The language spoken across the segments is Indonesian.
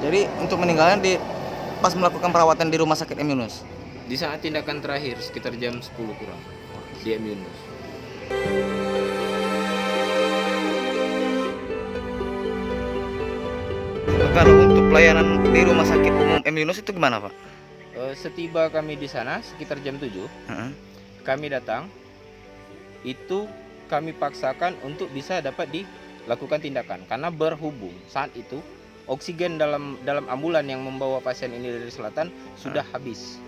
Jadi untuk meninggalnya pas melakukan perawatan di rumah sakit M Yunus. Di saat tindakan terakhir sekitar jam 10 kurang di M Yunus. Kalau untuk pelayanan di rumah sakit umum M Yunus itu gimana, Pak? Setiba kami di sana sekitar jam 7, kami datang, itu kami paksakan untuk bisa dapat dilakukan tindakan karena berhubung saat itu oksigen dalam ambulan yang membawa pasien ini dari selatan sudah habis.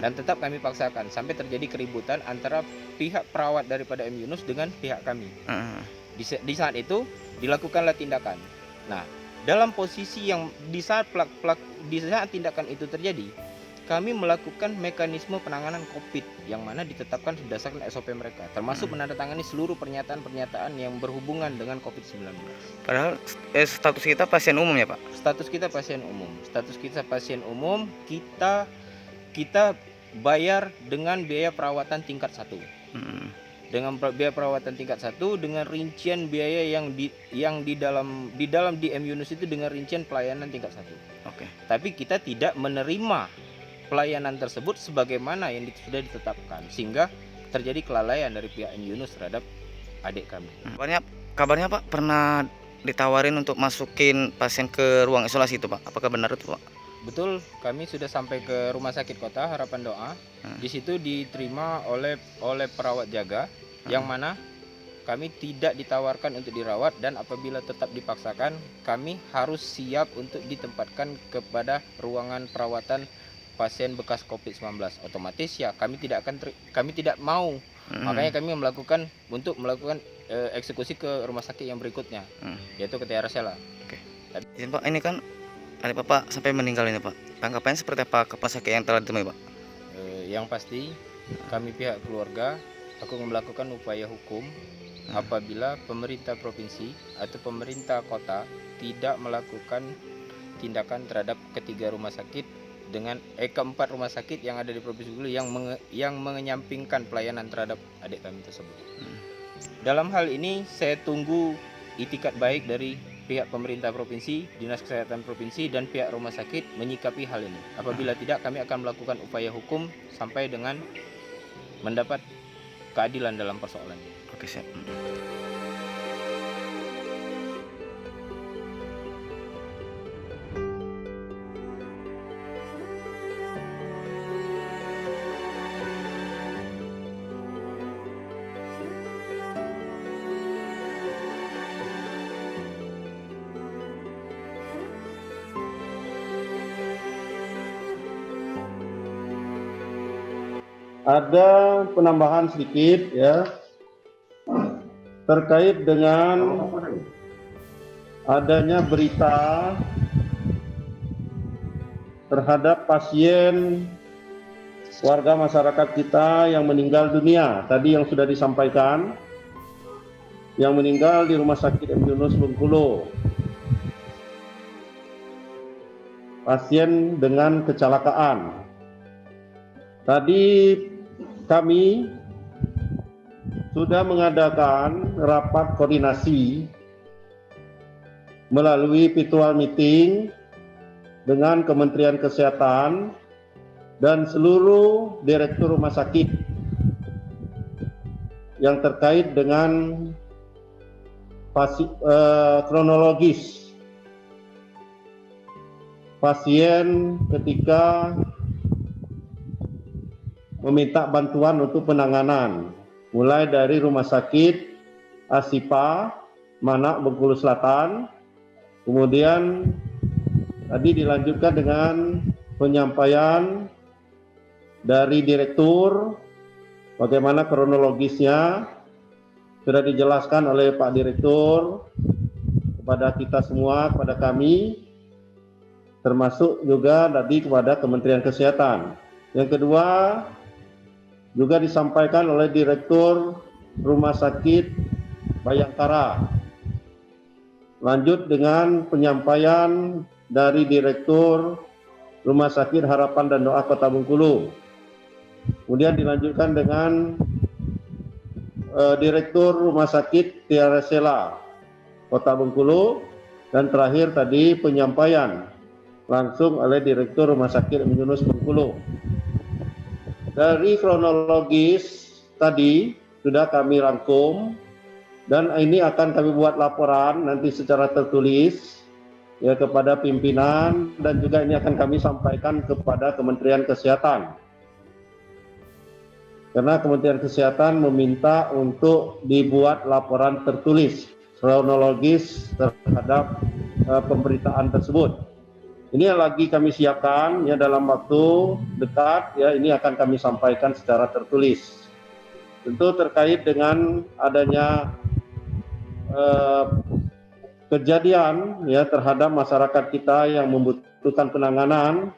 Dan tetap kami paksakan sampai terjadi keributan antara pihak perawat daripada M Yunus dengan pihak kami. Di saat itu dilakukanlah tindakan. Nah, dalam posisi yang di saat tindakan itu terjadi, kami melakukan mekanisme penanganan COVID yang mana ditetapkan berdasarkan SOP mereka, termasuk menandatangani seluruh pernyataan-pernyataan yang berhubungan dengan COVID-19. Padahal status kita pasien umum ya, Pak? Status kita pasien umum. Kita bayar dengan biaya perawatan tingkat 1. Dengan biaya perawatan tingkat 1 dengan rincian biaya yang di dalam M Yunus itu dengan rincian pelayanan tingkat 1. Oke. Tapi kita tidak menerima pelayanan tersebut sebagaimana yang sudah ditetapkan, sehingga terjadi kelalaian dari pihak M Yunus terhadap adik kami. Kabarnya Pak pernah ditawarin untuk masukin pasien ke ruang isolasi itu, Pak. Apakah benar itu, Pak? Betul, kami sudah sampai ke Rumah Sakit Kota Harapan Doa. Di situ diterima oleh perawat jaga, yang mana kami tidak ditawarkan untuk dirawat, dan apabila tetap dipaksakan, kami harus siap untuk ditempatkan kepada ruangan perawatan pasien bekas COVID-19. Otomatis ya kami tidak mau. Makanya kami melakukan eksekusi ke rumah sakit yang berikutnya, yaitu ke Tiara Sela. Oke. Pak, ini kan adik Bapak sampai meninggal ini, Pak. Tanggapannya seperti apa ke rumah sakit yang telah ditemui, Pak? Yang pasti kami pihak keluarga akan melakukan upaya hukum apabila pemerintah provinsi atau pemerintah kota tidak melakukan tindakan terhadap ketiga rumah sakit keempat rumah sakit yang ada di Provinsi Bengkulu yang menyampingkan pelayanan terhadap adik kami tersebut. Dalam hal ini saya tunggu itikat baik dari pihak pemerintah provinsi, Dinas Kesehatan Provinsi, dan pihak rumah sakit menyikapi hal ini. Apabila tidak, kami akan melakukan upaya hukum sampai dengan mendapat keadilan dalam persoalan ini. Oke, siap. Ada penambahan sedikit ya terkait dengan adanya berita terhadap pasien warga masyarakat kita yang meninggal dunia. Tadi yang sudah disampaikan, yang meninggal di Rumah Sakit M Yunus Bengkulu, pasien dengan kecelakaan. Tadi kami sudah mengadakan rapat koordinasi melalui virtual meeting dengan Kementerian Kesehatan dan seluruh direktur rumah sakit yang terkait dengan kronologis pasien ketika meminta bantuan untuk penanganan, mulai dari Rumah Sakit Asipa Manak Bengkulu Selatan, kemudian tadi dilanjutkan dengan penyampaian dari direktur bagaimana kronologisnya sudah dijelaskan oleh Pak Direktur kepada kita semua, kepada kami, termasuk juga tadi kepada Kementerian Kesehatan. Yang kedua, juga disampaikan oleh Direktur Rumah Sakit Bayangkara. Lanjut dengan penyampaian dari Direktur Rumah Sakit Harapan dan Doa Kota Bengkulu. Kemudian dilanjutkan dengan Direktur Rumah Sakit Tiara Sela Kota Bengkulu, dan terakhir tadi penyampaian langsung oleh Direktur Rumah Sakit M. Yunus Bengkulu. Dari kronologis tadi sudah kami rangkum, dan ini akan kami buat laporan nanti secara tertulis ya kepada pimpinan, dan juga ini akan kami sampaikan kepada Kementerian Kesehatan. Karena Kementerian Kesehatan meminta untuk dibuat laporan tertulis kronologis terhadap pemberitaan tersebut. Ini yang lagi kami siapkan ya, dalam waktu dekat ya, ini akan kami sampaikan secara tertulis. Tentu terkait dengan adanya kejadian ya terhadap masyarakat kita yang membutuhkan penanganan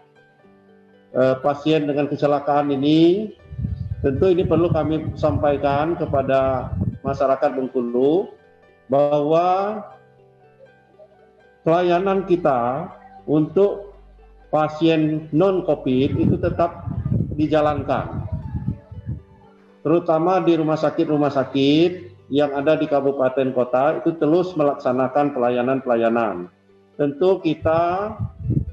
pasien dengan kecelakaan ini, tentu ini perlu kami sampaikan kepada masyarakat Bengkulu bahwa pelayanan kita untuk pasien non-COVID itu tetap dijalankan, terutama di rumah sakit yang ada di kabupaten kota itu terus melaksanakan pelayanan-pelayanan. Tentu kita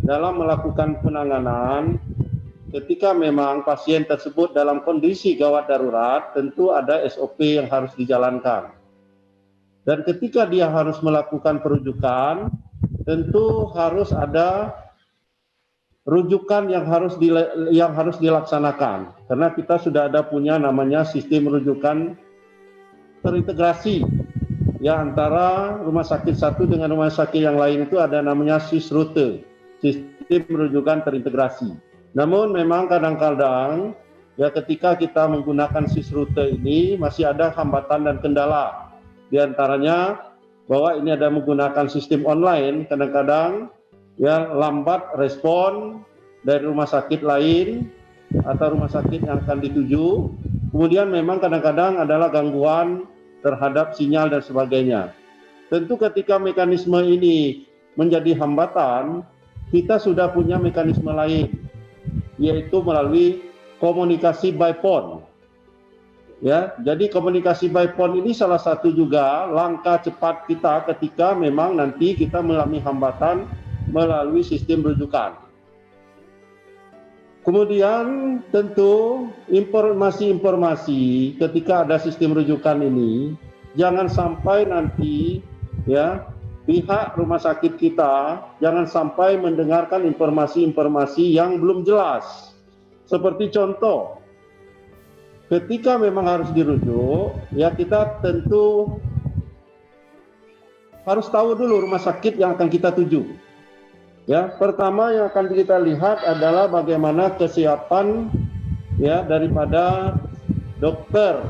dalam melakukan penanganan, ketika memang pasien tersebut dalam kondisi gawat darurat, tentu ada SOP yang harus dijalankan. Dan ketika dia harus melakukan perujukan, tentu harus ada rujukan yang harus dilaksanakan. Karena kita sudah ada punya namanya sistem rujukan terintegrasi ya, antara rumah sakit satu dengan rumah sakit yang lain itu ada namanya SISRUTE, sistem rujukan terintegrasi. Namun memang kadang-kadang ya ketika kita menggunakan SISRUTE ini masih ada hambatan dan kendala. Di antaranya bahwa ini ada menggunakan sistem online, kadang-kadang ya lambat respon dari rumah sakit lain atau rumah sakit yang akan dituju. Kemudian memang kadang-kadang adalah gangguan terhadap sinyal dan sebagainya. Tentu ketika mekanisme ini menjadi hambatan, kita sudah punya mekanisme lain, yaitu melalui komunikasi by phone. Ya, jadi komunikasi by phone ini salah satu juga langkah cepat kita ketika memang nanti kita mengalami hambatan melalui sistem rujukan. Kemudian tentu informasi-informasi ketika ada sistem rujukan ini jangan sampai nanti ya pihak rumah sakit kita jangan sampai mendengarkan informasi-informasi yang belum jelas. Seperti contoh, ketika memang harus dirujuk, ya kita tentu harus tahu dulu rumah sakit yang akan kita tuju. Ya, pertama yang akan kita lihat adalah bagaimana kesiapan ya daripada dokter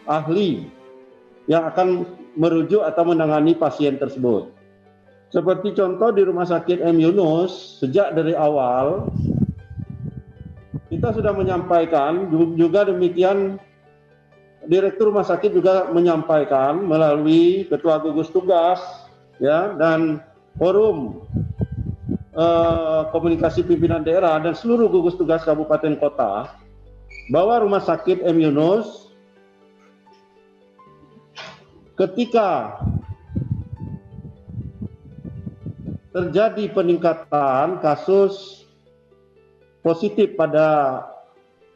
ahli yang akan merujuk atau menangani pasien tersebut. Seperti contoh di Rumah Sakit M. Yunus, sejak dari awal kita sudah menyampaikan, juga demikian Direktur Rumah Sakit juga menyampaikan melalui Ketua Gugus Tugas ya dan Forum Komunikasi Pimpinan Daerah dan seluruh gugus tugas kabupaten kota bahwa Rumah Sakit M. Yunus ketika terjadi peningkatan kasus positif pada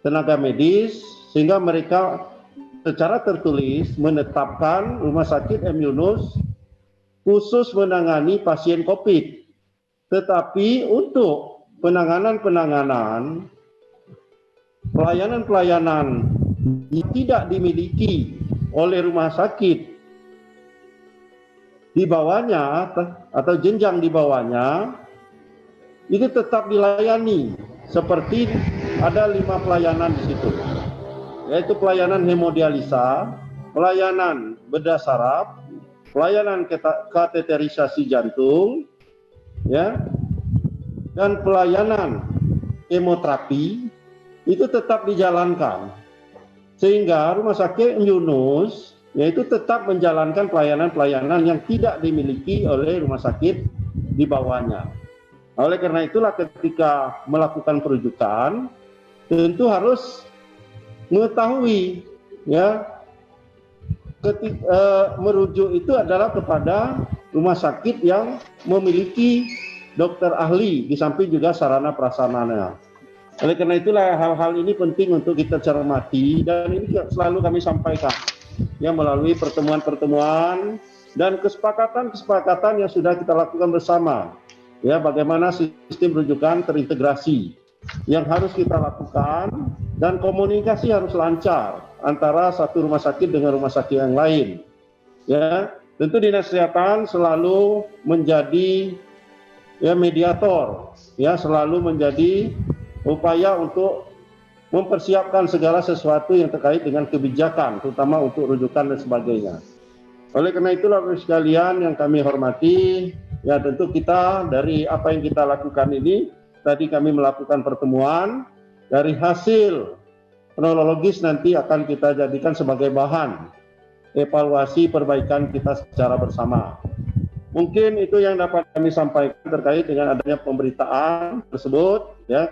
tenaga medis sehingga mereka secara tertulis menetapkan Rumah Sakit M. Yunus khusus menangani pasien COVID. Tetapi untuk penanganan-penanganan, pelayanan-pelayanan yang tidak dimiliki oleh rumah sakit di bawahnya atau jenjang di bawahnya, itu tetap dilayani. Seperti ada 5 pelayanan di situ, yaitu pelayanan hemodialisa, pelayanan bedah saraf, pelayanan kateterisasi jantung, ya, dan pelayanan kemoterapi itu tetap dijalankan. sehingga Rumah Sakit Yunus yaitu tetap menjalankan pelayanan-pelayanan yang tidak dimiliki oleh rumah sakit di bawahnya. Oleh karena itulah ketika melakukan perujukan tentu harus mengetahui ya merujuk itu adalah kepada rumah sakit yang memiliki dokter ahli di samping juga sarana prasarananya. Oleh karena itulah hal-hal ini penting untuk kita cermati dan ini selalu kami sampaikan ya melalui pertemuan-pertemuan dan kesepakatan-kesepakatan yang sudah kita lakukan bersama. Ya, bagaimana sistem rujukan terintegrasi yang harus kita lakukan dan komunikasi harus lancar antara satu rumah sakit dengan rumah sakit yang lain. Ya, tentu Dinas Kesehatan selalu menjadi ya mediator, ya selalu menjadi upaya untuk mempersiapkan segala sesuatu yang terkait dengan kebijakan, terutama untuk rujukan dan sebagainya. Oleh karena itulah sekalian yang kami hormati, ya tentu kita dari apa yang kita lakukan ini, tadi kami melakukan pertemuan, dari hasil kronologis nanti akan kita jadikan sebagai bahan evaluasi perbaikan kita secara bersama. Mungkin itu yang dapat kami sampaikan terkait dengan adanya pemberitaan tersebut, ya.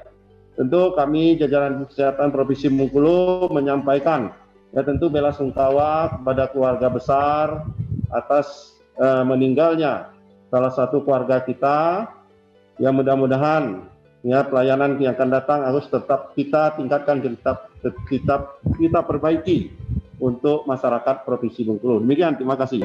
Tentu kami jajaran kesehatan Provinsi Bengkulu menyampaikan ya tentu bela sungkawa kepada keluarga besar atas meninggalnya salah satu keluarga kita. Yang mudah-mudahan ya pelayanan yang akan datang harus tetap kita tingkatkan, kita perbaiki untuk masyarakat Provinsi Bengkulu. Demikian, terima kasih.